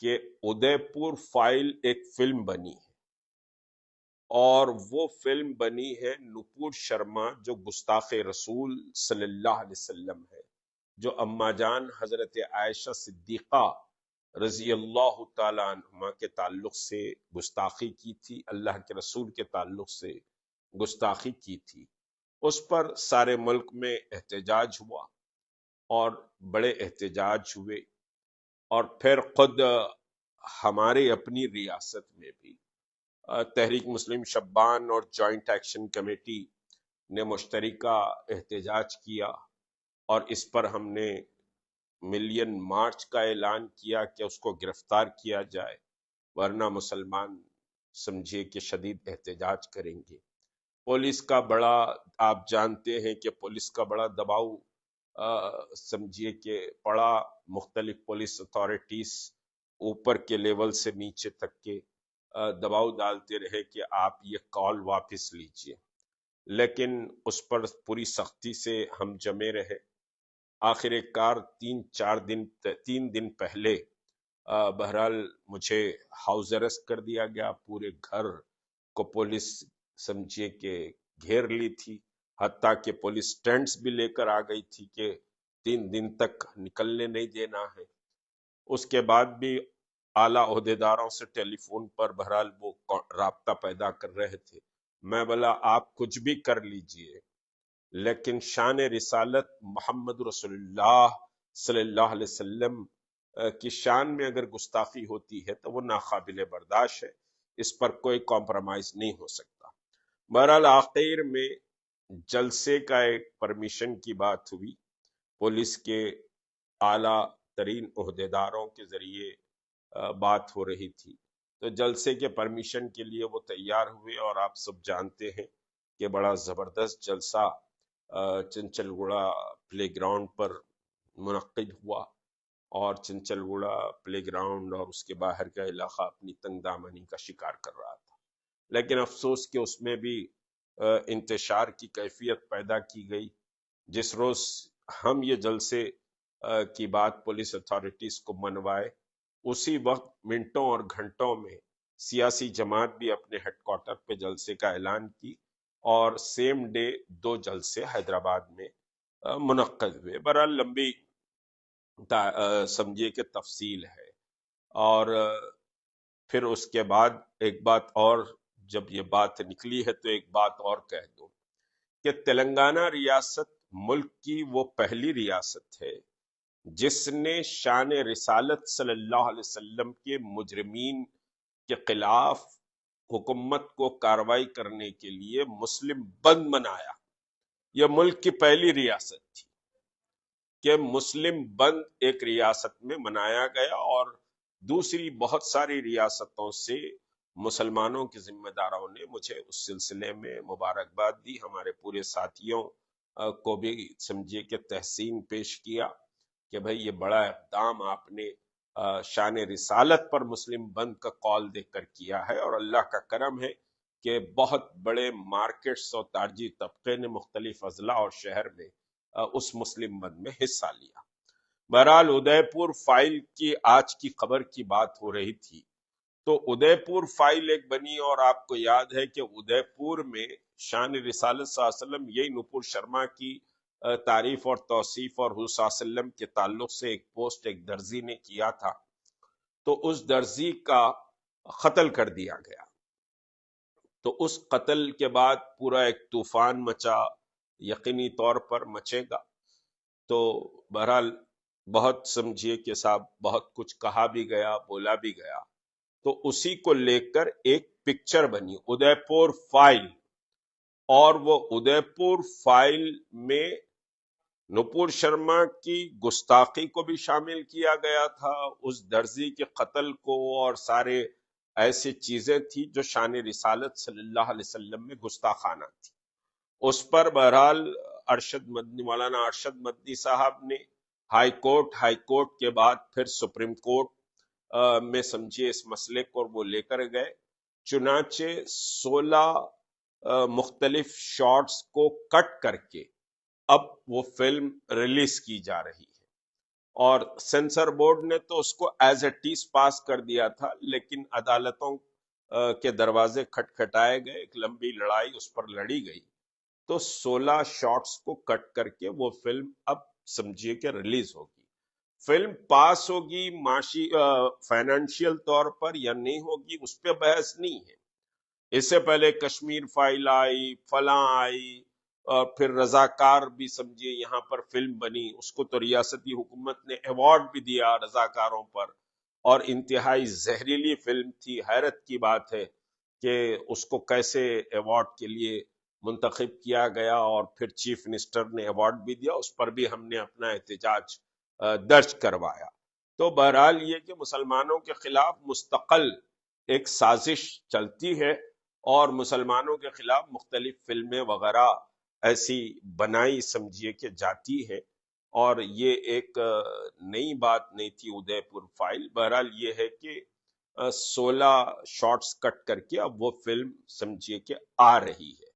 کہ ادے پور فائل ایک فلم بنی ہے، اور وہ فلم بنی ہے نپور شرما جو گستاخ رسول صلی اللہ علیہ وسلم ہے، جو اما جان حضرت عائشہ صدیقہ رضی اللہ تعالی عنہما کے تعلق سے گستاخی کی تھی، اللہ کے رسول کے تعلق سے گستاخی کی تھی۔ اس پر سارے ملک میں احتجاج ہوا، اور بڑے احتجاج ہوئے، اور پھر خود ہمارے اپنی ریاست میں بھی تحریک مسلم شبان اور جوائنٹ ایکشن کمیٹی نے مشترکہ احتجاج کیا، اور اس پر ہم نے ملین مارچ کا اعلان کیا کہ اس کو گرفتار کیا جائے، ورنہ مسلمان سمجھے کہ شدید احتجاج کریں گے۔ پولیس کا بڑا، آپ جانتے ہیں کہ پولیس کا بڑا دباؤ سمجھیے کہ پڑا، مختلف پولیس اتھارٹیز اوپر کے لیول سے نیچے تک کے دباؤ ڈالتے رہے کہ آپ یہ کال واپس لیجئے، لیکن اس پر پوری سختی سے ہم جمے رہے۔ آخر کار 3 دن پہلے بہرحال مجھے ہاؤس اریسٹ کر دیا گیا، پورے گھر کو پولیس سمجھیے کہ گھیر لی تھی، حتیٰ کہ پولیس ٹینٹس بھی لے کر آ گئی تھی کہ 3 دن تک نکلنے نہیں دینا ہے۔ اس کے بعد بھی اعلیٰ عہدیداروں سے ٹیلی فون پر بہرحال وہ رابطہ پیدا کر رہے تھے۔ میں بولا آپ کچھ بھی کر لیجئے، لیکن شان رسالت محمد رسول اللہ صلی اللہ علیہ وسلم کی شان میں اگر گستاخی ہوتی ہے تو وہ ناقابل برداشت ہے، اس پر کوئی کمپرومائز نہیں ہو سکتا۔ بہرحال آخر میں جلسے کا ایک پرمیشن کی بات ہوئی، پولیس کے اعلیٰ ترین عہدیداروں کے ذریعے بات ہو رہی تھی، تو جلسے کے پرمیشن کے لیے وہ تیار ہوئے، اور آپ سب جانتے ہیں کہ بڑا زبردست جلسہ چنچل گوڑا پلے گراؤنڈ پر منعقد ہوا، اور چنچل گوڑا پلے گراؤنڈ اور اس کے باہر کا علاقہ اپنی تنگ دامنی کا شکار کر رہا تھا۔ لیکن افسوس کہ اس میں بھی انتشار کی کیفیت پیدا کی گئی۔ جس روز ہم یہ جلسے کی بات پولیس اتھارٹیز کو منوائے، اسی وقت منٹوں اور گھنٹوں میں سیاسی جماعت بھی اپنے ہیڈ کوارٹر پہ جلسے کا اعلان کی، اور سیم ڈے 2 جلسے حیدرآباد میں منعقد ہوئے۔ بہرحال لمبی سمجھیے کہ تفصیل ہے، اور پھر اس کے بعد ایک بات اور، جب یہ بات نکلی ہے تو ایک بات اور کہہ دوں کہ تلنگانہ ریاست ملک کی وہ پہلی ریاست ہے جس نے شان رسالت صلی اللہ علیہ وسلم کے مجرمین کے خلاف حکومت کو کارروائی کرنے کے لیے مسلم بند منایا۔ یہ ملک کی پہلی ریاست تھی کہ مسلم بند ایک ریاست میں منایا گیا، اور دوسری بہت ساری ریاستوں سے مسلمانوں کے ذمہ داروں نے مجھے اس سلسلے میں مبارکباد دی، ہمارے پورے ساتھیوں کو بھی سمجھیے کہ تحسین پیش کیا کہ بھئی یہ بڑا اقدام آپ نے شان رسالت پر مسلم بند کا کال دے کر کیا ہے، اور اللہ کا کرم ہے کہ بہت بڑے مارکیٹس اور تاجری طبقے نے مختلف اضلاع اور شہر میں اس مسلم بند میں حصہ لیا۔ بہرحال ادے پور فائل کی آج کی خبر کی بات ہو رہی تھی، تو ادے پور فائل ایک بنی، اور آپ کو یاد ہے کہ ادے پور میں شان رسالت صلی اللہ علیہ وسلم یہی نپور شرما کی تعریف اور توصیف اور حضور صلی اللہ علیہ وسلم کے تعلق سے ایک پوسٹ ایک درزی نے کیا تھا، تو اس درزی کا قتل کر دیا گیا۔ تو اس قتل کے بعد پورا ایک طوفان مچا، یقینی طور پر مچے گا۔ تو بہرحال بہت سمجھیے کہ صاحب بہت کچھ کہا بھی گیا، بولا بھی گیا، تو اسی کو لے کر ایک پکچر بنی ادے پور فائل، اور وہ ادے پور فائل میں نپور شرما کی گستاخی کو بھی شامل کیا گیا تھا، اس درزی کے قتل کو، اور سارے ایسی چیزیں تھی جو شان رسالت صلی اللہ علیہ وسلم میں گستاخانہ تھی۔ اس پر بہرحال مولانا ارشد مدنی صاحب نے ہائی کورٹ کے بعد پھر سپریم کورٹ میں سمجھیے اس مسئلے کو وہ لے کر گئے، چنانچہ 16 مختلف شارٹس کو کٹ کر کے اب وہ فلم ریلیز کی جا رہی ہے، اور سینسر بورڈ نے تو اس کو ایز اے ٹیز پاس کر دیا تھا، لیکن عدالتوں کے دروازے کھٹکھٹائے گئے، ایک لمبی لڑائی اس پر لڑی گئی، تو 16 شارٹس کو کٹ کر کے وہ فلم اب سمجھیے کہ ریلیز ہوگی۔ فلم پاس ہوگی معاشی فائنینشیل طور پر یا نہیں ہوگی، اس پہ بحث نہیں ہے۔ اس سے پہلے کشمیر فائل آئی، فلاں آئی، اور پھر رضاکار بھی سمجھیے یہاں پر فلم بنی، اس کو تو ریاستی حکومت نے ایوارڈ بھی دیا رضاکاروں پر، اور انتہائی زہریلی فلم تھی۔ حیرت کی بات ہے کہ اس کو کیسے ایوارڈ کے لیے منتخب کیا گیا، اور پھر چیف منسٹر نے ایوارڈ بھی دیا، اس پر بھی ہم نے اپنا احتجاج درج کروایا۔ تو بہرحال یہ کہ مسلمانوں کے خلاف مستقل ایک سازش چلتی ہے، اور مسلمانوں کے خلاف مختلف فلمیں وغیرہ ایسی بنائی سمجھیے کہ جاتی ہے، اور یہ ایک نئی بات نہیں تھی ادے پور فائل۔ بہرحال یہ ہے کہ 16 شارٹس کٹ کر کے اب وہ فلم سمجھیے کہ آ رہی ہے۔